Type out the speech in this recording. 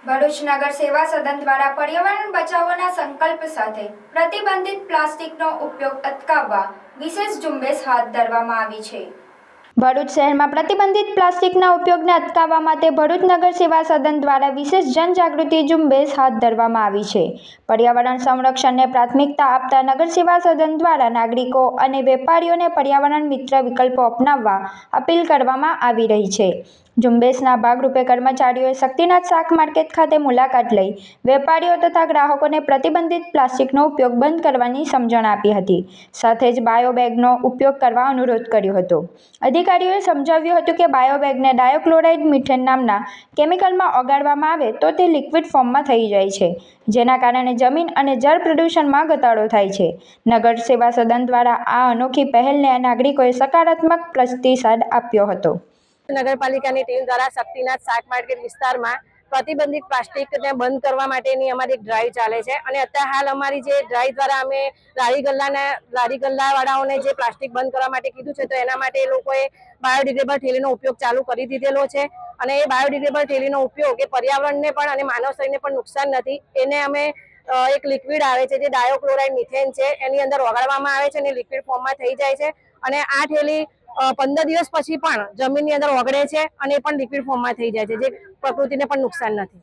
ભરૂચ નગર સેવા સદન દ્વારા પર્યાવરણ બચાવોના સંકલ્પ સાથે પ્રતિબંધિત પ્લાસ્ટિકનો ઉપયોગ અટકાવવા વિશેષ ઝુંબેશ હાથ ધરવામાં આવી છે। ભરૂચ શહેરમાં પ્રતિબંધિત પ્લાસ્ટિકના ઉપયોગને અટકાવવા માટે ભરૂચ નગર સેવા સદન દ્વારા વિશેષ જનજાગૃતિ ઝુંબેશ હાથ ધરવામાં આવી છે। પર્યાવરણ સંરક્ષણને પ્રાથમિકતા આપતા નગર સેવા સદન દ્વારા નાગરિકો અને વેપારીઓને પર્યાવરણ મિત્ર વિકલ્પો અપનાવવા અપીલ કરવામાં આવી રહી છે। ઝુંબેશના ભાગરૂપે કર્મચારીઓએ શક્તિનાથ શાક માર્કેટ ખાતે મુલાકાત લઈ વેપારીઓ તથા ગ્રાહકોને પ્રતિબંધિત પ્લાસ્ટિકનો ઉપયોગ બંધ કરવાની સમજણ આપી હતી। સાથે જ બાયોબેગનો ઉપયોગ કરવા અનુરોધ કર્યો હતો। અધિકારીઓએ સમજાવ્યું હતું કે બાયોબેગને ડાયોક્લોરાઇડ મિથેન નામના કેમિકલમાં ઓગાળવામાં આવે તો તે લિક્વિડ ફોર્મમાં થઈ જાય છે, જેના કારણે જમીન અને જળ પ્રદૂષણમાં ઘટાડો થાય છે। નગર સેવા સદન દ્વારા આ અનોખી પહેલને નાગરિકોએ સકારાત્મક પ્રતિસાદ આપ્યો હતો। નગરપાલિકાની ટીમ દ્વારા શક્તિનાથ શાક માર્કેટ વિસ્તારમાં પ્રતિબંધિત પ્લાસ્ટિકને બંધ કરવા માટેની અમારી એક ડ્રાઈવ ચાલે છે અને અત્યારે હાલ અમારી જે ડ્રાઈવ દ્વારા અમે લારી ગલ્લાવાળાઓને જે પ્લાસ્ટિક બંધ કરવા માટે કીધું છે તો એના માટે એ લોકોએ બાયોડિગ્રેડેબલ થેલીનો ઉપયોગ ચાલુ કરી દીધેલો છે અને એ બાયોડિગ્રેડેબલ થેલીનો ઉપયોગ એ પર્યાવરણને પણ અને માનવ શરીરને પણ નુકસાન નથી। એને અમે એક લિક્વિડ આવે છે જે ડાયોક્લોરાઇડ મિથેન છે એની અંદર ઓગાળવામાં આવે છે અને લિક્વિડ ફોર્મમાં થઈ જાય છે અને આ થેલી 15 દિવસ પછી પણ જમીનની અંદર ઓગળે છે અને એ પણ લિક્વિડ ફોર્મમાં થઈ જાય છે, જે પ્રકૃતિને પણ નુકસાન નથી।